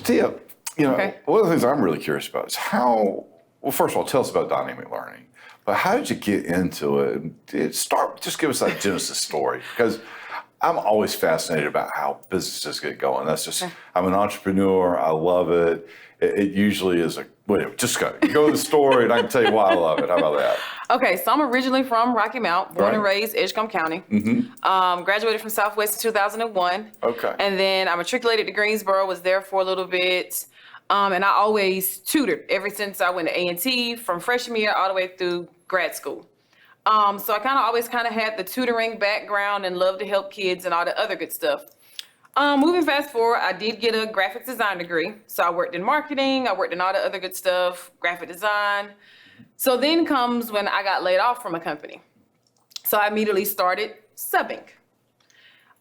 Tia, Okay. one of the things I'm really curious about is well, first of all, tell us about Dynamic Learning, but how did you get into it? Just give us that genesis story, because I'm always fascinated about how businesses get going. I'm an entrepreneur. I love it. It usually is just go to the story and I can tell you why I love it. How about that? Okay, so I'm originally from Rocky Mount, born and Right. raised Edgecombe County. Mm-hmm. Graduated from Southwest in 2001. Okay. And then I matriculated to Greensboro, was there for a little bit. And I always tutored ever since I went to A&T, from freshman year all the way through grad school. So I always had the tutoring background and loved to help kids and all the other good stuff. Moving fast forward, I did get a graphic design degree. So I worked in marketing, I worked in all the other good stuff, graphic design. So then comes when I got laid off from a company. So I immediately started subbing.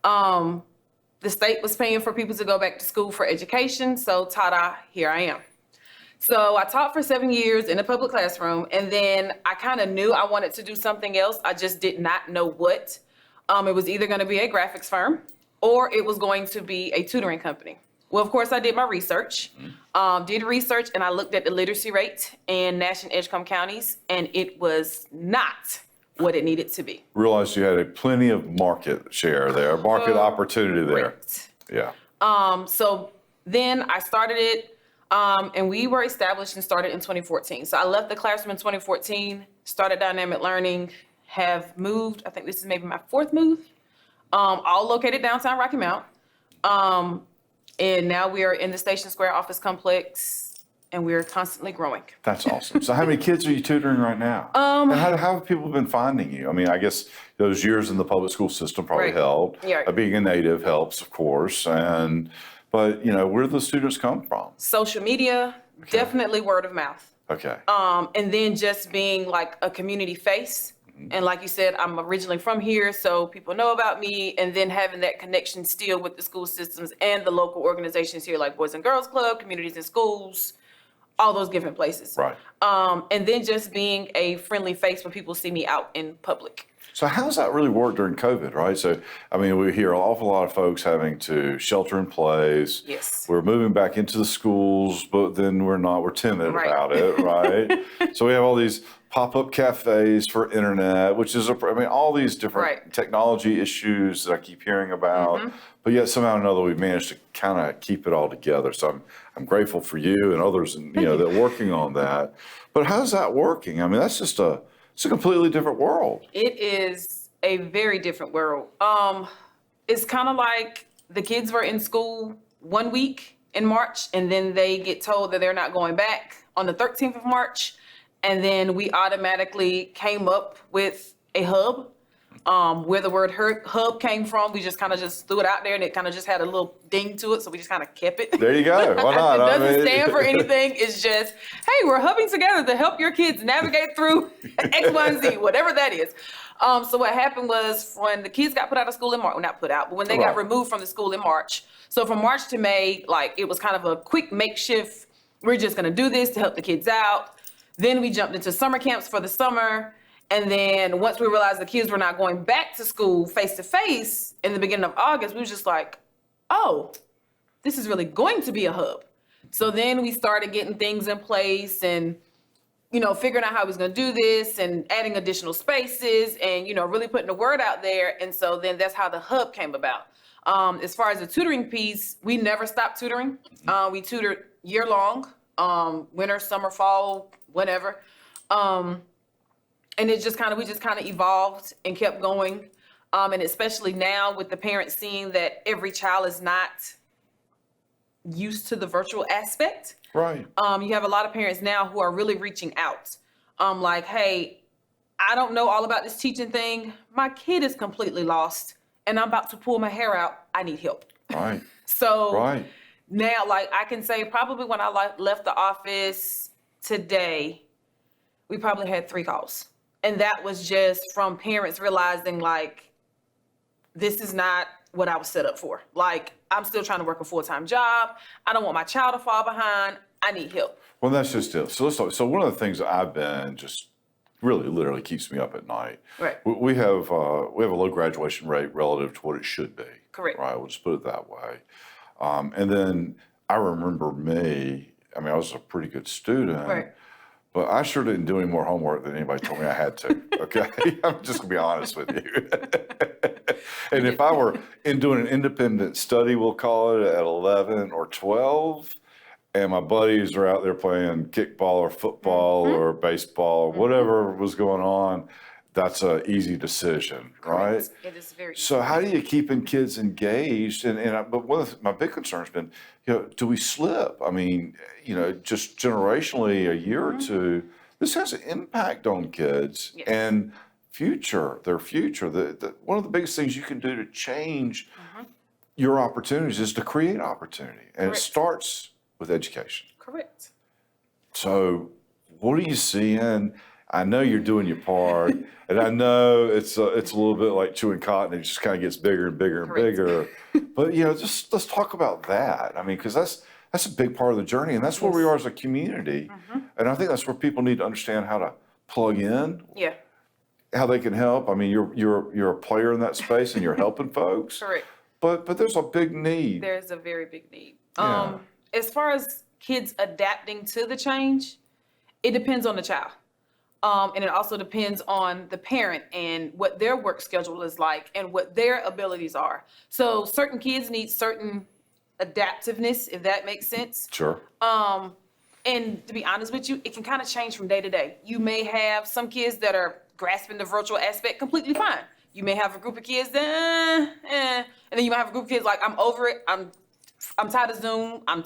The state was paying for people to go back to school for education. So ta-da, here I am. So I taught for 7 years in a public classroom, and then I knew I wanted to do something else. I just did not know what. It was either going to be a graphics firm or it was going to be a tutoring company. Well, of course, I did my research, and I looked at the literacy rate in Nash and Edgecombe counties, and it was not what it needed to be. Realized you had plenty of market share there, market opportunity there. Correct. Yeah. So then I started it, and we were established and started in 2014. So I left the classroom in 2014, started Dynamic Learning, have moved, I think this is maybe my fourth move, all located downtown Rocky Mount. And now we are in the Station Square office complex, and we're constantly growing. That's awesome. So how many kids are you tutoring right now? And how have people been finding you? I mean, I guess those years in the public school system probably Right. helped. Yeah. Being a native helps, of course. But where do the students come from? Social media, definitely word of mouth. Okay. And then just being like a community face. And like you said, I'm originally from here, so people know about me, and then having that connection still with the school systems and the local organizations here, like Boys and Girls Club, Communities in Schools, all those different places. Right. And then just being a friendly face when people see me out in public. So how's that really work during COVID, right? So, I mean, we hear an awful lot of folks having to shelter in place. Yes. We're moving back into the schools, but then we're timid Right. about it, right? So we have all these pop-up cafes for internet, which is, all these different Right. technology issues that I keep hearing about. But yet somehow or another, we've managed to kind of keep it all together. So I'm grateful for you and others, and that are working on that. But how's that working? I mean, it's a completely different world. It is a very different world. It's kind of like the kids were in school 1 week in March, and then they get told that they're not going back on the 13th of March. And then we automatically came up with a hub. Where the word hub came from, we just threw it out there, and it just had a little ding to it, so we just kept it. There you go. Why not? It doesn't stand for anything. It's just, hey, we're hubbing together to help your kids navigate through X, Y, and Z, whatever that is. So what happened was when the kids got put out of school in March, well, not put out, but when they got removed from the school in March. So from March to May, it was kind of a quick makeshift. We're just going to do this to help the kids out. Then we jumped into summer camps for the summer. And then once we realized the kids were not going back to school face-to-face in the beginning of August, we were just like, oh, this is really going to be a hub. So then we started getting things in place and, figuring out how we was going to do this and adding additional spaces and, really putting the word out there. And so then that's how the hub came about. As far as the tutoring piece, we never stopped tutoring. We tutored year long, winter, summer, fall, whatever. And we just evolved and kept going. And especially now with the parents seeing that every child is not used to the virtual aspect. Right. You have a lot of parents now who are really reaching out. Like, hey, I don't know all about this teaching thing. My kid is completely lost and I'm about to pull my hair out. I need help. Right. So right. Now, I can say probably when I left the office today, we probably had 3 calls. And that was just from parents realizing this is not what I was set up for. I'm still trying to work a full-time job. I don't want my child to fall behind. I need help. Well, that's just it. So let's talk. So one of the things that I've been just really literally keeps me up at night. Right. We have a low graduation rate relative to what it should be. Correct. Right. We'll just put it that way. And then I remember me, I mean, I was a pretty good student, Right. but I sure didn't do any more homework than anybody told me I had to. Okay. I'm just gonna be honest with you. And if I were doing an independent study, we'll call it, at 11 or 12, and my buddies are out there playing kickball or football or baseball or whatever was going on, that's an easy decision, right? Correct. It is very easy. So how do you keeping kids engaged? But one of my big concern has been, do we slip? I mean, just generationally, a year or two, this has an impact on kids Yes. and their future. One of the biggest things you can do to change your opportunities is to create opportunity, and Correct. it starts with education. Correct. So what are you seeing? I know you're doing your part, and I know it's a little bit like chewing cotton. It just kind of gets bigger and bigger and Correct. bigger. But just let's talk about that. I mean, because that's a big part of the journey, and that's where we are as a community. And I think that's where people need to understand how to plug in, Yeah. how they can help. I mean, you're a player in that space, and you're helping folks. Correct. But there's a big need. There's a very big need. Yeah. As far as kids adapting to the change, it depends on the child. And it also depends on the parent and what their work schedule is like and what their abilities are. So certain kids need certain adaptiveness, if that makes sense. Sure. And to be honest with you, it can kind of change from day to day. You may have some kids that are grasping the virtual aspect completely fine. You may have a group of kids that, and then you might have a group of kids like, I'm over it. I'm tired of Zoom. I'm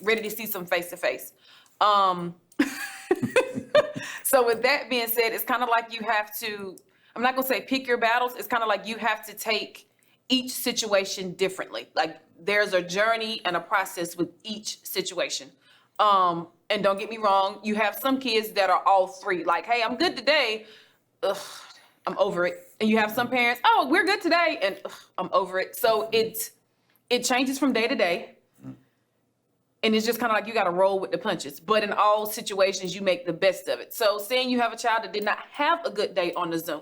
ready to see some face to face. So with that being said, it's kind of like you have to, I'm not gonna say pick your battles. It's kind of like you have to take each situation differently. Like there's a journey and a process with each situation. And don't get me wrong, you have some kids that are all three. Like, hey, I'm good today. Ugh, I'm over it. And you have some parents, oh, we're good today, and I'm over it. So it changes from day to day. And it's just kind of like you got to roll with the punches. But in all situations, you make the best of it. So saying you have a child that did not have a good day on the Zoom,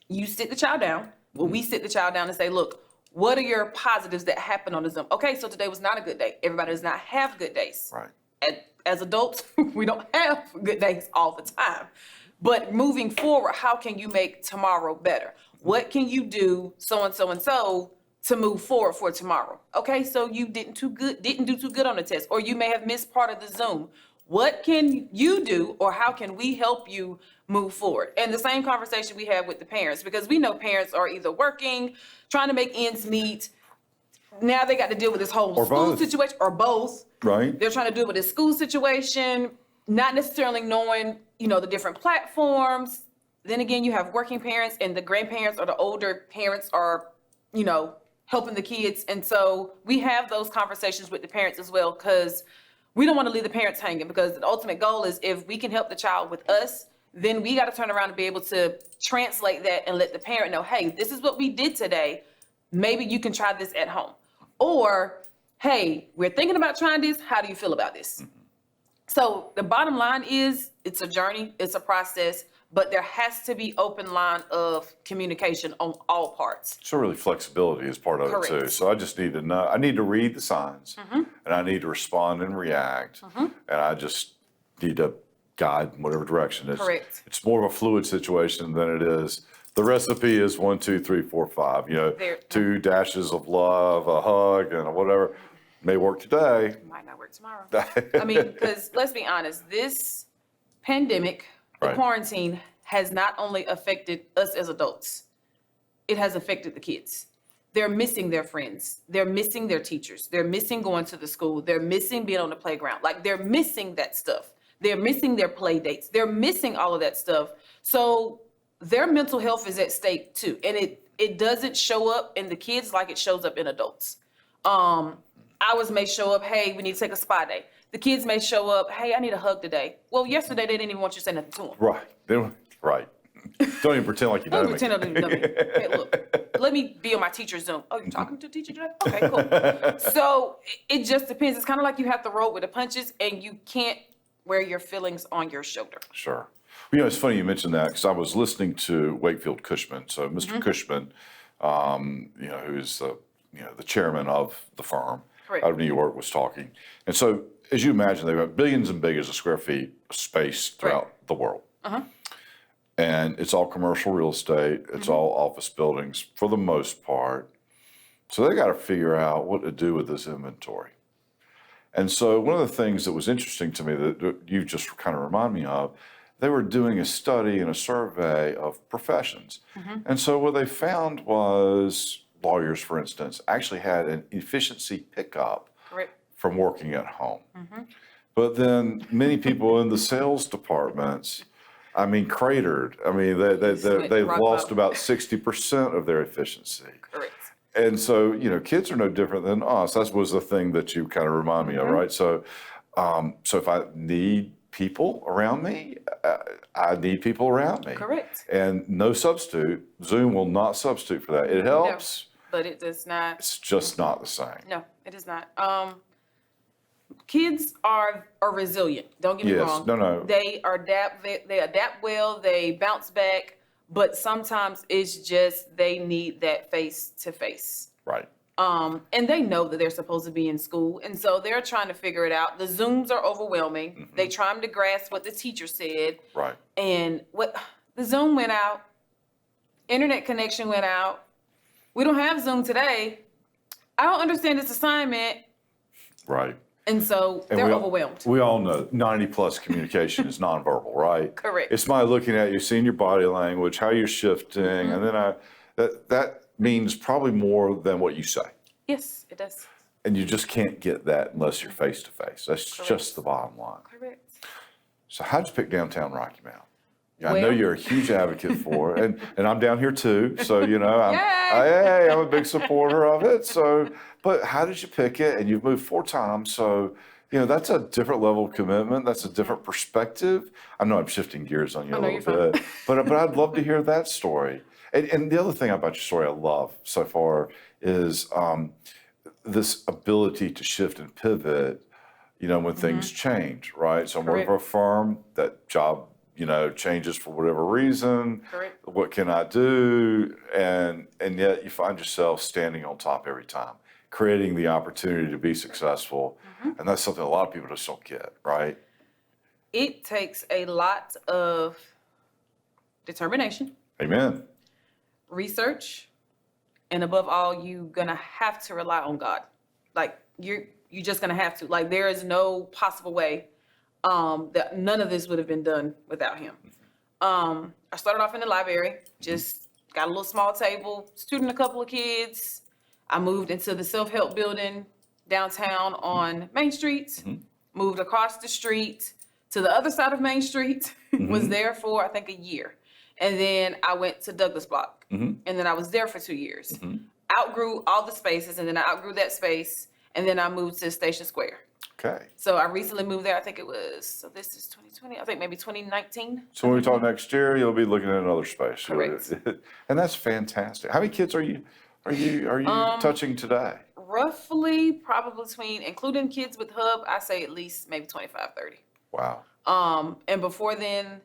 you sit the child down. Well, we sit the child down and say, look, what are your positives that happened on the Zoom? Okay, so today was not a good day. Everybody does not have good days. Right. As adults, we don't have good days all the time. But moving forward, how can you make tomorrow better? What can you do so and so and so to move forward for tomorrow? Okay, so you didn't do too good on the test, or you may have missed part of the Zoom. What can you do, or how can we help you move forward? And the same conversation we have with the parents, because we know parents are either working, trying to make ends meet. Now they got to deal with this whole school situation, or both. Right. They're trying to deal with this school situation, not necessarily knowing, the different platforms. Then again, you have working parents, and the grandparents or the older parents are, helping the kids. And so we have those conversations with the parents as well, because we don't want to leave the parents hanging, because the ultimate goal is if we can help the child with us, then we got to turn around and be able to translate that and let the parent know, hey, this is what we did today. Maybe you can try this at home. Or, hey, we're thinking about trying this. How do you feel about this? So the bottom line is it's a journey, it's a process, but there has to be open line of communication on all parts. So really flexibility is part of it too. Correct. So I just need to know, I need to read the signs and I need to respond and react. And I just need to guide in whatever direction. Correct. It's more of a fluid situation than it is. The recipe is 1, 2, 3, 4, 5, There- 2 dashes of love, a hug and a whatever may work today. Might not work tomorrow. I mean, because let's be honest, this pandemic, the Right. quarantine has not only affected us as adults, it has affected the kids. They're missing their friends. They're missing their teachers. They're missing going to the school. They're missing being on the playground. Like they're missing that stuff. They're missing their play dates. They're missing all of that stuff. So their mental health is at stake too. And it doesn't show up in the kids like it shows up in adults. Ours may show up, hey, we need to take a spa day. The kids may show up, hey, I need a hug today. Well, yesterday they didn't even want you to say nothing to them. Right. Right. Don't even pretend like you know Don't me. pretend I didn't know me. Hey, look, let me be on my teacher's Zoom. Oh, you're talking to a teacher today? Okay, cool. So it just depends. It's kind of like you have to roll with the punches, and you can't wear your feelings on your shoulder. Sure. Well, it's funny you mentioned that because I was listening to Wakefield Cushman. So Mr. Cushman, who's the chairman of the firm, Correct. out of New York was talking. And so, as you imagine, they've got billions and billions of square feet of space throughout the world. Uh-huh. And it's all commercial real estate. It's all office buildings for the most part. So they got to figure out what to do with this inventory. And so one of the things that was interesting to me that you just kind of remind me of, they were doing a study and a survey of professions. And so what they found was lawyers, for instance, actually had an efficiency pickup Correct. from working at home. But then many people in the sales departments, I mean, cratered. I mean, they've lost about 60% of their efficiency. Correct. And so, kids are no different than us. That was the thing that you kind of remind me of, right? So, so if I need people around me, I need people around me. Correct. And no substitute. Zoom will not substitute for that. It helps. But it does not. It's just not the same. No, it is not. Kids are resilient. Don't get me wrong. No. They adapt well. They bounce back. But sometimes it's just they need that face to face. Right. And they know that they're supposed to be in school, and so they're trying to figure it out. The Zooms are overwhelming. They trying to grasp what the teacher said. Right. And what the Zoom went out, internet connection went out. We don't have Zoom today. I don't understand this assignment. Right. And so they're overwhelmed. We all know 90+ communication is nonverbal, right? Correct. It's my looking at you, seeing your body language, how you're shifting, and then that means probably more than what you say. Yes, it does. And you just can't get that unless you're face to face. That's just the bottom line. Correct. So how'd you pick downtown Rocky Mount? I know Well- you're a huge advocate for it, and I'm down here too. So I'm a big supporter of it. So, but how did you pick it? And you've moved 4 times, so that's a different level of commitment. That's a different perspective. I know I'm shifting gears on you a little bit, but I'd love to hear that story. And the other thing about your story I love so far is this ability to shift and pivot. When things change, right? So I'm working for a firm, that job changes for whatever reason. Correct. What can I do? And yet you find yourself standing on top every time, creating the opportunity to be successful. And that's something a lot of people just don't get, right? It takes a lot of determination, Amen. research, and above all, you're gonna have to rely on God. Like you're just gonna have to. Like there is no possible way that none of this would have been done without him. I started off in the library, just got a little small table, student, a couple of kids. I moved into the self-help building downtown on Main Street, moved across the street to the other side of Main Street, was there for, I think, a year. And then I went to Douglas Block, and then I was there for 2 years. Outgrew all the spaces, and then I outgrew that space, and then I moved to Station Square. Okay. So I recently moved there. I think it was, so this is 2020. I think maybe 2019. So when we talk next year, you'll be looking at another space. Correct. And that's fantastic. How many kids are you touching today? Roughly, probably between, including kids with Hub, I say at least maybe 25, 30. Wow. And before then,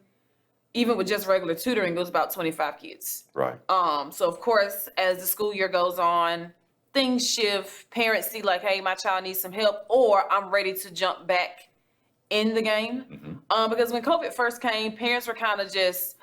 even with just regular tutoring, it was about 25 kids. Right. So of course, as the school year goes on, things shift. Parents see like, hey, my child needs some help, or I'm ready to jump back in the game. Because when COVID first came, parents were kind of just,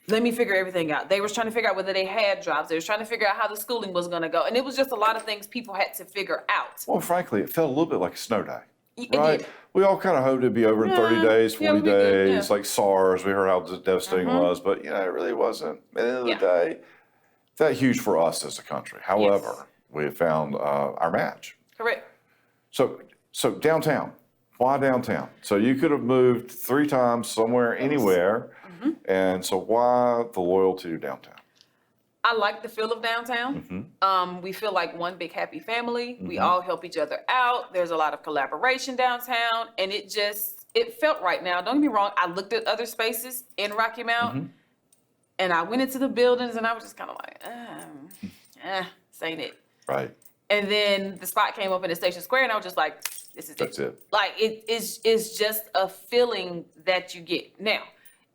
let me figure everything out. They was trying to figure out whether they had jobs. They was trying to figure out how the schooling was going to go. And it was just a lot of things people had to figure out. Well, frankly, it felt a little bit like a snow day. It Right. did. We all kind of hoped it'd be over in 30 days, 40 we'd be good, days, like SARS. We heard how devastating it was, but it really wasn't. At the end of the day, that huge for us as a country. However, we have found our match. Correct. So downtown. Why downtown? So you could have moved 3 times somewhere, anywhere. And so why the loyalty to downtown? I like the feel of downtown. We feel like one big happy family. We all help each other out. There's a lot of collaboration downtown, and it felt right now. Don't get me wrong. I looked at other spaces in Rocky Mount, and I went into the buildings, and I was just kind of like, this ain't it. Right. And then the spot came up in the Station Square, and I was just like, this is That's it. Like it's just a feeling that you get. Now,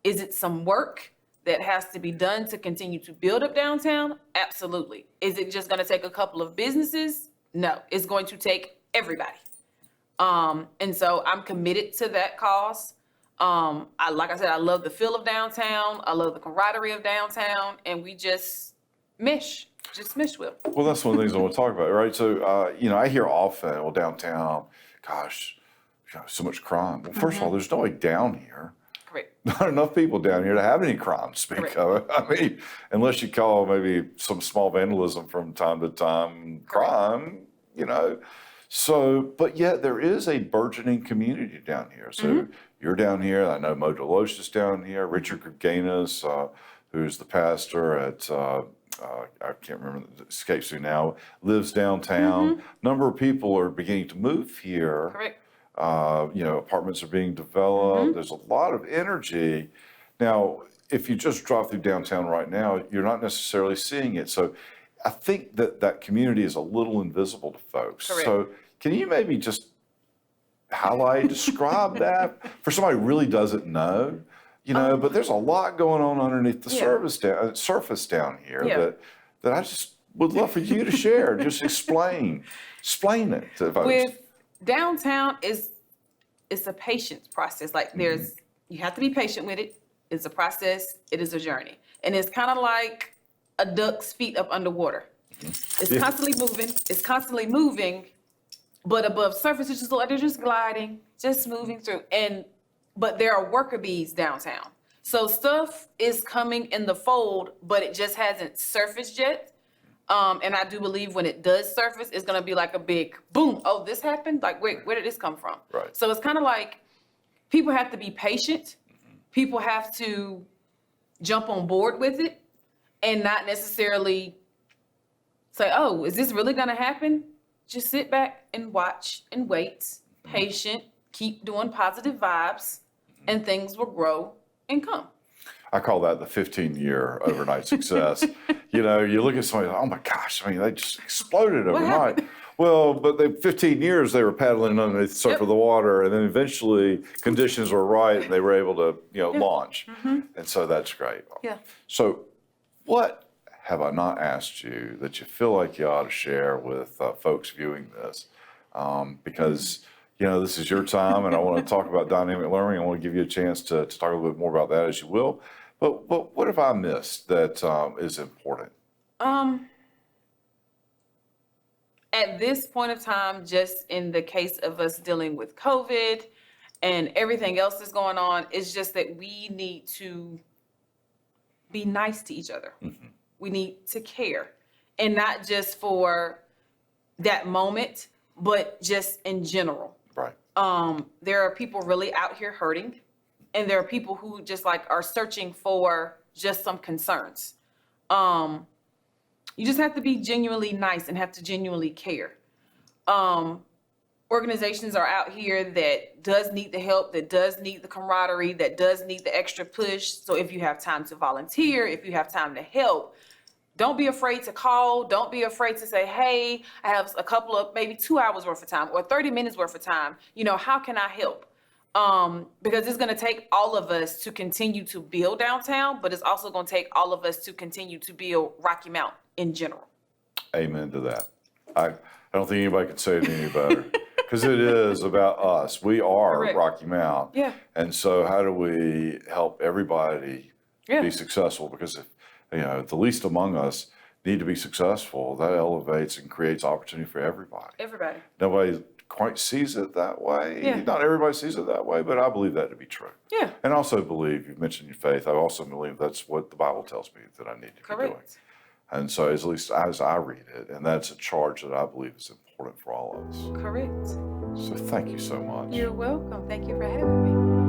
is it some work that has to be done to continue to build up downtown? Absolutely. Is it just going to take a couple of businesses? No. It's going to take everybody. And so I'm committed to that cause. Like I said, I love the feel of downtown. I love the camaraderie of downtown, and we just mesh well. Well, that's one of the things I want to talk about, right? So, I hear often, well, downtown, gosh, so much crime. Well, first of all, there's nobody down here. Correct. Not enough people down here to have any crime to speak Correct. of. I mean, unless you call maybe some small vandalism from time to time crime, So, but yet there is a burgeoning community down here. So you're down here. I know Mo Deloach is down here. Richard Gerganis, who's the pastor at, I can't remember, it escapes me now, lives downtown. Number of people are beginning to move here. Correct. Apartments are being developed. There's a lot of energy. Now, if you just drive through downtown right now, you're not necessarily seeing it. So I think that community is a little invisible to folks. Correct. So can you maybe just describe that for somebody who really doesn't know? But there's a lot going on underneath the surface down here that I just would love for you to share. Just explain it to folks. With downtown, it's a patience process. Like you have to be patient with it. It's a process. It is a journey. And it's kind of like a duck's feet up underwater. It's constantly moving, but above surface, it's just like they're just gliding, just moving through. But there are worker bees downtown. So stuff is coming in the fold, but it just hasn't surfaced yet. And I do believe when it does surface, it's going to be like a big boom. Oh, this happened? Like, wait, where did this come from? Right. So it's kind of like people have to be patient. People have to jump on board with it and not necessarily say, oh, is this really going to happen? Just sit back and watch and wait, patient, keep doing positive vibes, and things will grow and come. I call that the 15-year overnight success. You look at somebody, oh my gosh, they just exploded overnight. Well, but 15 years they were paddling underneath the surface of the water, and then eventually conditions were right and they were able to, launch. And so that's great. Yeah. So what have I not asked you that you feel like you ought to share with folks viewing this? Because this is your time, and I want to talk about dynamic learning. I want to give you a chance to talk a little bit more about that as you will. But what have I missed that is important? At this point of time, just in the case of us dealing with COVID and everything else that's going on, it's just that we need to be nice to each other. We need to care, and not just for that moment, but just in general. Right. There are people really out here hurting, and there are people who just are searching for just some concerns. You just have to be genuinely nice and have to genuinely care. Organizations are out here that does need the help, that does need the camaraderie, that does need the extra push. So if you have time to volunteer, if you have time to help, don't be afraid to call. Don't be afraid to say, hey, I have a couple of maybe 2 hours worth of time or 30 minutes worth of time. How can I help? Because it's going to take all of us to continue to build downtown, but it's also going to take all of us to continue to build Rocky Mount in general. Amen to that. I don't think anybody can say it any better because it is about us. We are Correct. Rocky Mount. Yeah. And so how do we help everybody Yeah. be successful? Because if the least among us need to be successful, that elevates and creates opportunity for everybody. Everybody. Nobody quite sees it that way. Yeah. Not everybody sees it that way, but I believe that to be true. Yeah. And I also believe, you've mentioned your faith, I also believe that's what the Bible tells me that I need to be doing. Correct. And so at least as I read it, and that's a charge that I believe is important for all of us. Correct. So thank you so much. You're welcome. Thank you for having me.